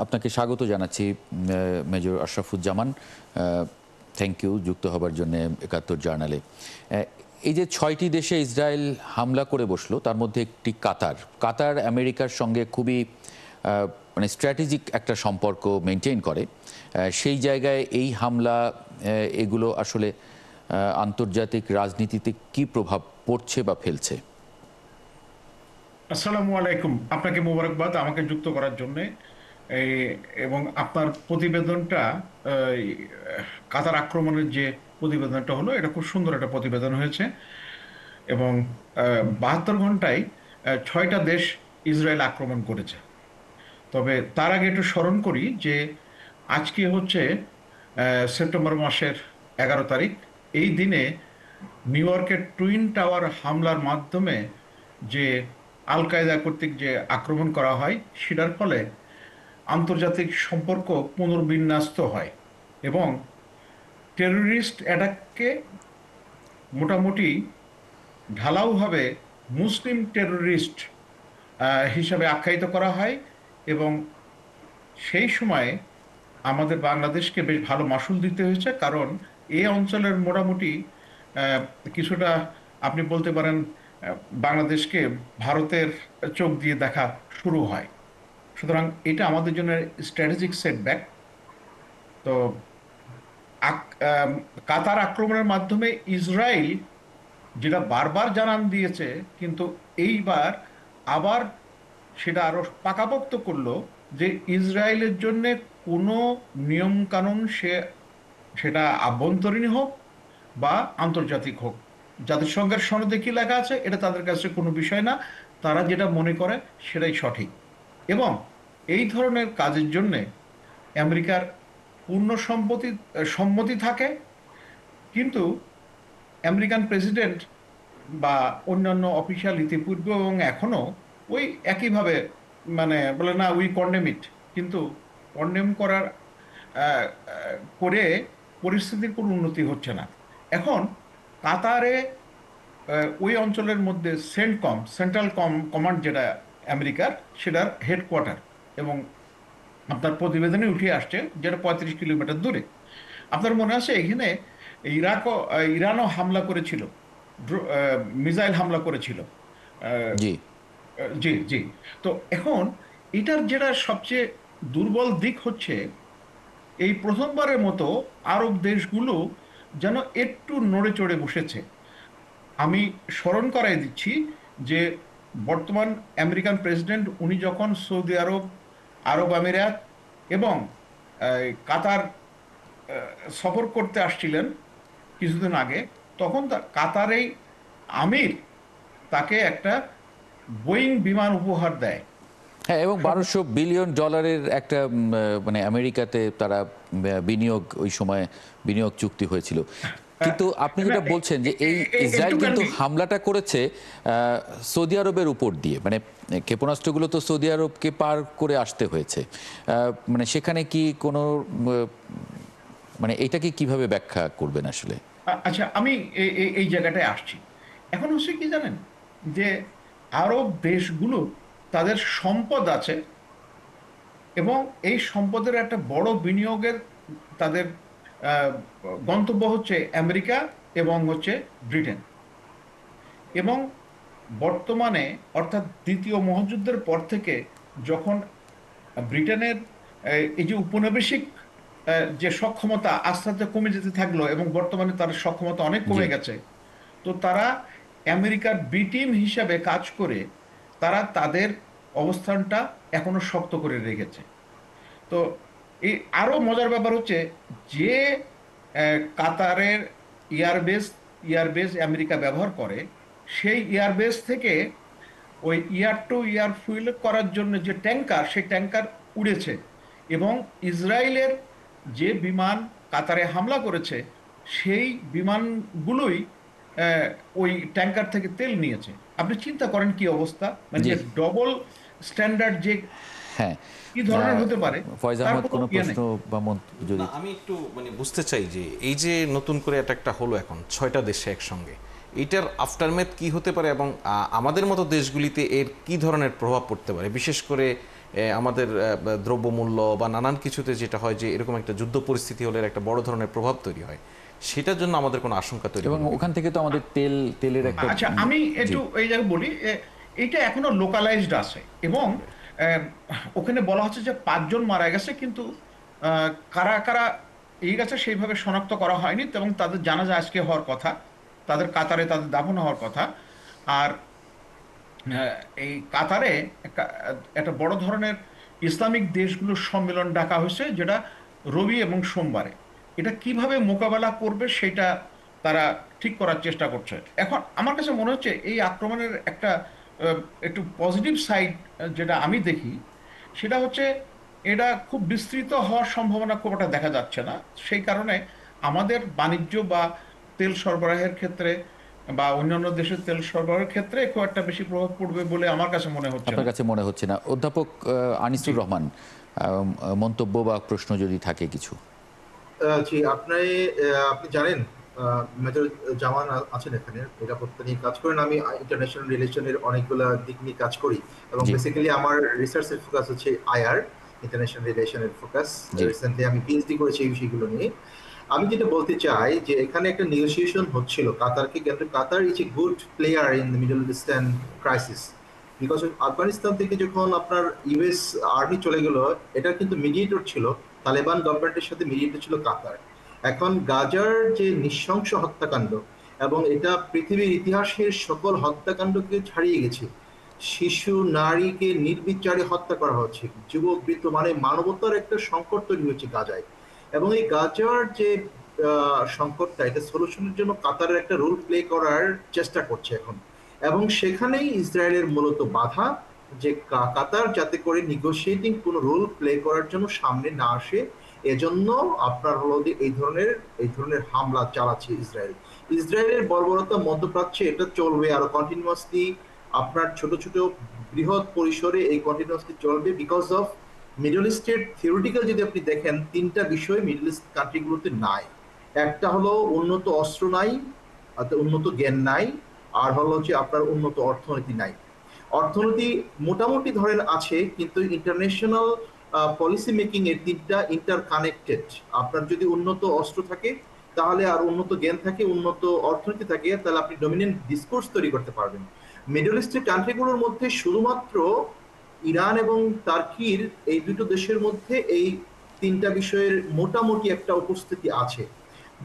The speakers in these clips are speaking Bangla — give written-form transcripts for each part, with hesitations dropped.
আপনাকে স্বাগত জানাচ্ছি মেজর আশরাফুজ্জামান। থ্যাংক ইউ যুক্ত হবার জন্য ৭১ জার্নালে। এই যে ৬টি দেশে ইসরায়েল হামলা করে বসলো, তার মধ্যে একটি কাতার আমেরিকার সঙ্গে খুবই মানে স্ট্র্যাটেজিক একটা সম্পর্ক মেনটেন করে। সেই জায়গায় এই হামলা এগুলো আসলে আন্তর্জাতিক রাজনীতিতে কি প্রভাব পড়ছে বা ফেলছে? আসসালামু আলাইকুম, আপনাকে মোবারকবাদ আমাকে যুক্ত করার জন্য। এবং আপনার প্রতিবেদনটা, কাতার আক্রমণের যে প্রতিবেদনটা হলো, এটা খুব সুন্দর একটা প্রতিবেদন হয়েছে। এবং ৭২ ঘন্টায় ৬টা দেশ ইসরায়েল আক্রমণ করেছে। তবে তার আগে একটু স্মরণ করি যে আজকে হচ্ছে সেপ্টেম্বর মাসের ১১ তারিখ। এই দিনে নিউ ইয়র্কের টুইন টাওয়ার হামলার মাধ্যমে যে আল কায়দা কর্তৃক যে আক্রমণ করা হয়, সেটার ফলে আন্তর্জাতিক সম্পর্ক পুনর্বিন্যস্ত হয় এবং টেররিস্ট অ্যাটাককে মোটামুটি ঢালাওভাবে মুসলিম টেররিস্ট হিসাবে আখ্যায়িত করা হয়। এবং সেই সময়ে আমাদের বাংলাদেশকে বেশ ভালো মাসুল দিতে হয়েছে, কারণ এই অঞ্চলের মোটামুটি কিছুটা আপনি বলতে পারেন বাংলাদেশকে ভারতের চোখ দিয়ে দেখা শুরু হয়। সুতরাং এটা আমাদের জন্য স্ট্র্যাটেজিক সেটব্যাক। তো কাতার আক্রমণের মাধ্যমে ইসরায়েল যেটা বারবার জানান দিয়েছে, কিন্তু এইবার আবার সেটা আরো পাকাপোক্ত করলো যে ইসরায়েলের জন্য কোনো নিয়ম কানুন সেটা আভ্যন্তরীণ হোক বা আন্তর্জাতিক হোক, জাতিসংঘের সনদে কি লেখা আছে এটা তাদের কাছে কোনো বিষয় না। তারা যেটা মনে করে সেটাই সঠিক। এবং এই ধরনের কাজের জন্য আমেরিকার পূর্ণ সম্মতি থাকে। কিন্তু আমেরিকান প্রেসিডেন্ট বা অন্যান্য অফিসিয়াল ইতিপূর্বে এবং এখনো ওই একইভাবে মানে বলে না, উই কন্ডেম ইট। কিন্তু কন্ডেম করার করে পরিস্থিতির কোনো উন্নতি হচ্ছে না। এখন কাতারে ওই অঞ্চলের মধ্যে সেন্ট্রাল কমান্ড যেটা আমেরিকার, সেটার হেডকোয়ার্টার। এবং আপনার প্রতিবেদনে উঠে আসছে যেটা ৩৫ কিলোমিটার দূরে। আপনার মনে আছে এখানে ইরানও হামলা করেছিল, মিসাইল হামলা করেছিল। জি। জি জি। তো এখন এটার যেটা সবচেয়ে দুর্বল দিক হচ্ছে, এই প্রথমবারের মতো আরব দেশগুলো যেন একটু নড়ে চড়ে বসেছে। আমি স্মরণ করাই দিচ্ছি যে বর্তমান আমেরিকান প্রেসিডেন্ট উনি যখন সৌদি আরব, আরব আমিরাত এবং কাতার সফর করতে আসছিলেন কিছুদিন আগে, তখন কাতারেই আমির তাকে একটা বোয়িং বিমান উপহার দেয়। হ্যাঁ, এবং $১২০০ বিলিয়ন একটা মানে আমেরিকাতে তারা বিনিয়োগ, ওই সময় বিনিয়োগ চুক্তি হয়েছিল। কিন্তু আপনি যেটা বলছেন যে এই ইসরায়েল কিন্তু হামলাটা করেছে সৌদি আরবের উপর দিয়ে, মানে ক্ষেপণাস্ত্রগুলো তো সৌদি আরবকে পার করে আসতে হয়েছে। মানে সেখানে কি কোনো মানে এটাকে কিভাবে ব্যাখ্যা করবেন আসলে? আচ্ছা, আমি এই জায়গাটায় আসছি। এখন হচ্ছে কি জানেন, যে আরব দেশগুলো তাদের সম্পদ আছে এবং এই সম্পদের একটা বড় বিনিয়োগের তাদের গন্তব্য হচ্ছে আমেরিকা এবং হচ্ছে ব্রিটেন। এবং বর্তমানে অর্থাৎ দ্বিতীয় মহাযুদ্ধের পর থেকে যখন ব্রিটেনের এই যে উপনিবেশিক যে সক্ষমতা আস্তে আস্তে কমে যেতে থাকলো এবং বর্তমানে তার সক্ষমতা অনেক কমে গেছে, তো তারা আমেরিকার বি টিম হিসাবে কাজ করে তারা তাদের অবস্থানটা এখনো শক্ত করে রেখেছে। তো এই আরো মজার ব্যাপার হচ্ছে যে কাতারের এয়ারবেস এয়ারবেস আমেরিকা ব্যবহার করে, সেই এয়ারবেস থেকে ওই ইয়ার টু ইয়ার ফুয়েল করার জন্য যে ট্যাঙ্কার, সেই ট্যাঙ্কার উড়েছে। এবং ইসরায়েলের যে বিমান কাতারে হামলা করেছে, সেই বিমানগুলোই ওই ট্যাঙ্কার থেকে তেল নিয়েছে। আপনি চিন্তা করেন কি অবস্থা, মানে যে ডবল স্ট্যান্ডার্ড যে হ্যাঁ, কি ধরনের হতে পারে। ফয়েজ আহমদ কোনো প্রশ্ন বা যদি? আমি একটু মানে বুঝতে চাই যে এই যে নতুন করে একটা হলো এখন ৬টা দেশে একসঙ্গে, এটার আফটারম্যাথ কি হতে পারে এবং আমাদের মতো দেশগুলিতে এর কি ধরনের প্রভাব পড়তে পারে, বিশেষ করে আমাদের দ্রব্যমূল্য বা নানান কিছুতে যেটা হয় যে এরকম একটা যুদ্ধ পরিস্থিতি হলে একটা বড় ধরনের প্রভাব তৈরি হয়, সেটার জন্য আমাদের কোনো আশঙ্কা তৈরি এবং হবে না? ওখান থেকে তো আমাদের তেলের একটা আচ্ছা, আমি জি একটু এই জায়গায় বলি, এইটা এখনো লোকালাইজড আছে এবং আহ, ওখানে বলা হচ্ছে যে 5 জন মারা গেছে, কিন্তু কারা কারা এই গেছে সেইভাবে শনাক্ত করা হয়নি, এবং তাদের জানাজা আজকে হওয়ার কথা, তাদের কাতারে তাদের দাফন হওয়ার কথা। আর এই কাতারে একটা একটা বড় ধরনের ইসলামিক দেশগুলোর সম্মেলন ডাকা হয়েছে, যেটা রবি এবং সোমবারে। এটা কিভাবে মোকাবেলা করবে সেটা তারা ঠিক করার চেষ্টা করছে। এখন আমার কাছে মনে হচ্ছে এই আক্রমণের একটা একটু পজিটিভ সাইড যেটা আমি দেখি, সেটা হচ্ছে এটা খুব বিস্তৃত হওয়ার সম্ভাবনা খুব একটা দেখা যাচ্ছে না। সেই কারণে আমাদের বাণিজ্য বা তেল সরবরাহের ক্ষেত্রে বা অন্যান্য দেশের তেল সরবরাহের ক্ষেত্রে খুব একটা বেশি প্রভাব পড়বে বলে আমার কাছে মনে হচ্ছে না। আপনার কাছে মনে হচ্ছে না। অধ্যাপক আনিসুর রহমান, মন্তব্য বা প্রশ্ন যদি থাকে কিছু। জি, আপনি জানেন মেজর জামান আছেন এখানে, নিরাপত্তা নিয়ে কাজ করেন। আমি ইন্টারন্যাশনাল রিলেশনের অনেকগুলা দিক নিয়ে কাজ করি এবং জি বেসিক্যালি আমার রিসার্চের ফোকাস হচ্ছে আইআর, ইন্টারন্যাশনাল রিলেশনের ফোকাস। জি রিসেন্টলি আমি পিএইচডি করেছি এই বিষয়গুলো নিয়ে। আমি যেটা বলতে চাই যে এখানে একটা নেগোসিয়েশন হচ্ছিল কাতারকে কেন্দ্র। Qatar is a good player in the Middle Eastern crisis, because Afghanistan থেকে যখন আপনার ইউএস আর্মি চলে গেল, এটা কিন্তু মিডিয়েটর ছিল, তালেবান গভর্নমেন্টের সাথে মিডিয়েটর ছিল কাতার। এখন গাজার যে নৃশংস হত্যাকাণ্ড, এবং এটা পৃথিবীর ইতিহাসের সকল হত্যাকাণ্ডকে ছাড়িয়ে গেছে। শিশু নারীকে নির্বিচারে হত্যা করা হচ্ছে, যুবক বৃদ্ধ, মানে মানবতার একটা সংকট তৈরি হয়েছে গাজায়। এবং এই গাজার যে সংকটটা, এটা সলিউশনের জন্য কাতারের একটা রোল প্লে করার চেষ্টা করছে এখন। এবং সেখানেই ইসরায়েলের মূলত বাধা, যে কাতার যাতে করে নিগোশিয়েটিং কোনো রোল প্লে করার জন্য সামনে না আসে। এজন্য আপনার হলো যে এই ধরনের হামলা চালাচ্ছে ইসরায়েল। ইসরায়েলের বর্বরতা মধ্যপ্রাচ্যে এটা চলবে আরো কন্টিনিউয়াসলি। আপনার ছোট ছোট বৃহৎ পরিসরে এই কন্টিনিউয়াসলি চলবে, বিকজ অফ মিডল ইস্টের থিওরিটিক্যাল যদি আপনি দেখেন, 3টা বিষয় মিডল ইস্ট কান্ট্রিগুলোতে নাই। একটা হলো উন্নত অস্ত্র নাই, উন্নত জ্ঞান নাই, আর হলো যে আপনার উন্নত অর্থনীতি নাই। অর্থনীতি মোটামুটি ধরেন আছে, কিন্তু ইন্টারন্যাশনাল পলিসি মেকিং এর 3টা ইন্টার কানেক্টেড। আপনার যদি উন্নত অস্ত্র থাকে, তাহলে আর উন্নত জ্ঞান থাকে, উন্নত অর্থনীতি থাকে, তাহলে আপনি ডমিনেন্ট ডিসকোর্স তৈরি করতে পারবেন। মিডল ইস্টের কান্ট্রিগুলোর মধ্যে শুধুমাত্র ইরান এবং টার্কির, এই দুটো দেশের মধ্যে এই 3টা বিষয়ের মোটামুটি একটা উপস্থিতি আছে।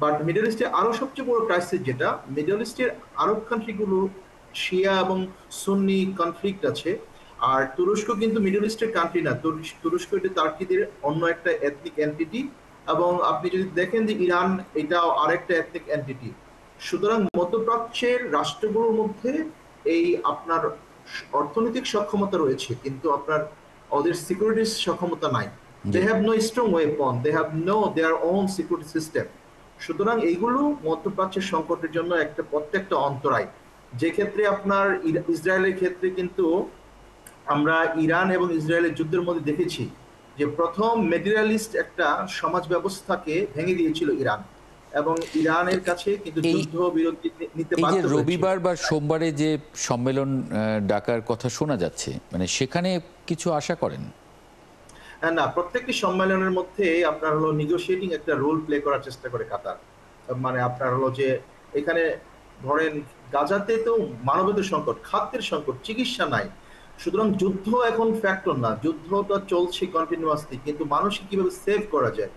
বাট মিডল ইস্টে আরো সবচেয়ে বড় ক্রাইসিস, যেটা মিডল ইস্টের আরব কান্ট্রিগুলো শিয়া এবং সুন্নি কনফ্লিক্ট আছে। আর তুরস্ক কিন্তু মিডল ইস্টের কান্ট্রি না, তুরস্ক এটা টার্কিদের অন্য একটা এথনিক এন্টিটি। এবং আপনি যদি দেখেন যে ইরান এটাও আরেকটা এথনিক এন্টিটি। সুতরাং মধ্যপ্রাচ্যের রাষ্ট্রগুলোর মধ্যে এই আপনার অর্থনৈতিক সক্ষমতা রয়েছে, কিন্তু আপনার ওদের সিকিউরিটি সক্ষমতা নাই। They have no strong weapon, they have no their own security system. সুতরাং এইগুলো মধ্যপ্রাচ্যের সংকটের জন্য প্রত্যেকটা অন্তরায়। যে ক্ষেত্রে আপনার ইসরায়েলের ক্ষেত্রে কিন্তু আমরা ইরান এবং ইসরায়েলের যুদ্ধের মধ্যে দেখেছি যে প্রথম মেটেরিয়ালিস্ট একটা সমাজ ব্যবস্থাকে ভেঙে দিয়েছিল ইরান, এবং ইরানের কাছে কিন্তু যুদ্ধ বিরতি নিতে এই যে বাধ্য হয়েছিল। রবিবার বা সোমবারে যে সম্মেলন ডাকার কথা শোনা যাচ্ছে, মানে সেখানে কিছু আশা করেন? না, প্রত্যেকটি সম্মেলনের মধ্যে আপনার হলো নিগোশিয়েটিং একটা রোল প্লে করার চেষ্টা করে কাতার। মানে আপনার হলো যে এখানে ধরেন গাজাতে তো মানবাধিকার সংকট, খাদ্যের সংকট, চিকিৎসা নাই। সুতরাং যুদ্ধ এখন ফ্যাক্টর না, যুদ্ধটা চলছে কন্টিনিউয়াসলি, কিন্তু মানুষকে কিভাবে সেভ করা যায়,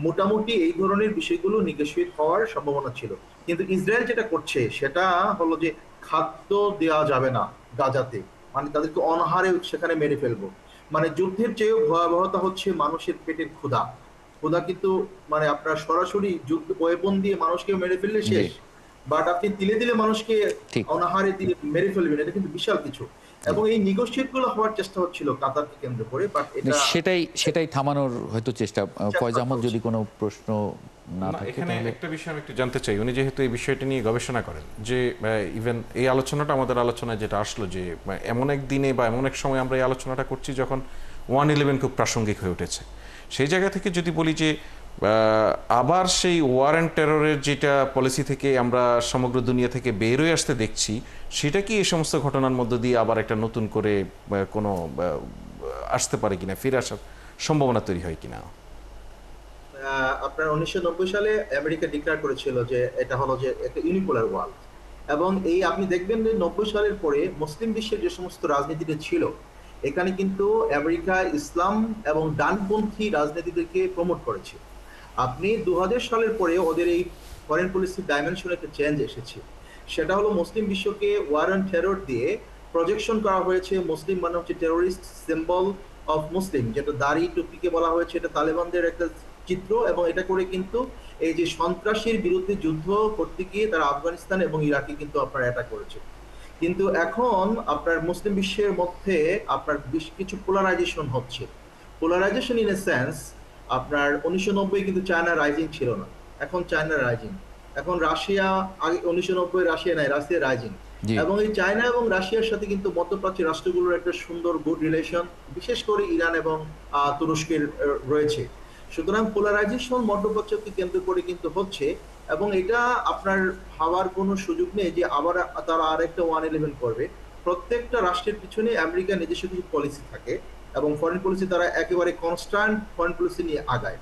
মোটামুটি এই ধরনের বিষয়গুলো নিগোশিয়েট হওয়ার সম্ভাবনা ছিল। কিন্তু ইসরায়েল যেটা করছে সেটা হলো যে খাদ্য দেওয়া যাবে না গাজাতে, মানে তাদেরকে অনাহারে সেখানে মেরে ফেলবো। মানে যুদ্ধের চেয়েও ভয়াবহতা হচ্ছে মানুষের পেটের ক্ষুধা। ক্ষুধা কিন্তু মানে আপনার সরাসরি যুদ্ধ ওয়েপন দিয়ে মানুষকে মেরে ফেললে শেষ, বাট আপনি তিলে তিলে মানুষকে ঠিক অনাহারে দিয়ে মেরে ফেলবেন, এটা কিন্তু বিশাল কিছু। এবং এই নিগোশিয়েট গুলো হওয়ার চেষ্টা হচ্ছিল কাতারকে কেন্দ্র করে, বাট এটা সেটাই থামানোর হয়তো চেষ্টা। ফয়েজ আহমদ, যদি কোনো প্রশ্ন না না, থাকে এখানে তাহলে। একটা বিষয় আমি একটু জানতে চাই। উনি যেহেতু এই বিষয়টা নিয়ে গবেষণা করেন, যে ইভেন এই আলোচনাটা আমাদের আলোচনায় যেটা আসলো, যে এমন এক দিনে বা এমন এক সময় আমরা এই আলোচনাটা করছি যখন 1/11 খুব প্রাসঙ্গিক হয়ে উঠেছে। সেই জায়গা থেকে যদি বলি যে আবার সেই ওয়ার অ্যান্ড টেররের যেটা পলিসি থেকে আমরা সমগ্র দুনিয়া থেকে বের হয়ে আসতে দেখছি, সেটা কি এই সমস্ত ঘটনার মধ্য দিয়ে আবার একটা নতুন করে কোনো আসতে পারে কিনা, ফিরে আসার সম্ভাবনা তৈরি হয় কিনা? আপনার 1990 সালে আমেরিকা ডিক্লেয়ার করেছিল যে এটা হলো যে একটা ইউনিপোলার ওয়ার্ল্ড, এবং এই আপনি দেখবেন যে 90 সালের পরে মুসলিম বিশ্বের যে সমস্ত রাজনীতিটা ছিল, এখানে কিন্তু আমেরিকা ইসলাম এবং ডানপন্থী রাজনীতিদেরকে প্রমোট করেছে। আপনি 2000 সালের পরে ওদের এই ফরেন পলিসি ডাইমেনশনে একটা চেঞ্জ এসেছে, সেটা হলো মুসলিম বিশ্বকে ওয়ার অ্যান্ড টেরর দিয়ে প্রজেকশন করা হয়েছে। মুসলিম মানে হচ্ছে টেরোরিস্ট সিম্বল অফ মুসলিম, যেটা দাড়ি টুপিকে বলা হয়েছে, এটা তালেবানদের একটা চিত্র, এবং এটা করে কিন্তু এই যে সন্ত্রাসীর বিরুদ্ধে যুদ্ধ করতে গিয়ে তারা আফগানিস্তান এবং ইরাকে কিন্তু আপনার অ্যাটাক করেছে। কিন্তু এখন আপনার মুসলিম বিশ্বের মধ্যে আপনার বেশ কিছু পোলারাইজেশন হচ্ছে। পোলারাইজেশন ইন এ সেন্স, আপনার 1990 কিন্তু চায়না রাইজিং ছিল না, এখন চায়না রাইজিং। এখন রাশিয়া, আগে 1990 রাশিয়া নাই, রাশিয়া রাইজিং। জি। এবং এই চায়না এবং রাশিয়ার সাথে কিন্তু মধ্যপ্রাচ্যের রাষ্ট্রগুলোর একটা সুন্দর গুড রিলেশন, বিশেষ করে ইরান এবং তুরস্কের রয়েছে। সুতরাং পোলারাইজেশন মধ্যপ্রাচ্যকে কেন্দ্র করে কিন্তু হচ্ছে, এবং এটা আপনার ভাবার কোনো সুযোগ নেই যে আবার তারা আরেকটা 111 করবে। প্রত্যেকটা রাষ্ট্রের পিছনে আমেরিকার নিজস্ব কিছু পলিসি থাকে, এবং ফরেন পলিসি তারা একেবারে কনস্ট্যান্ট ফরেন পলিসি নিয়ে আগায়।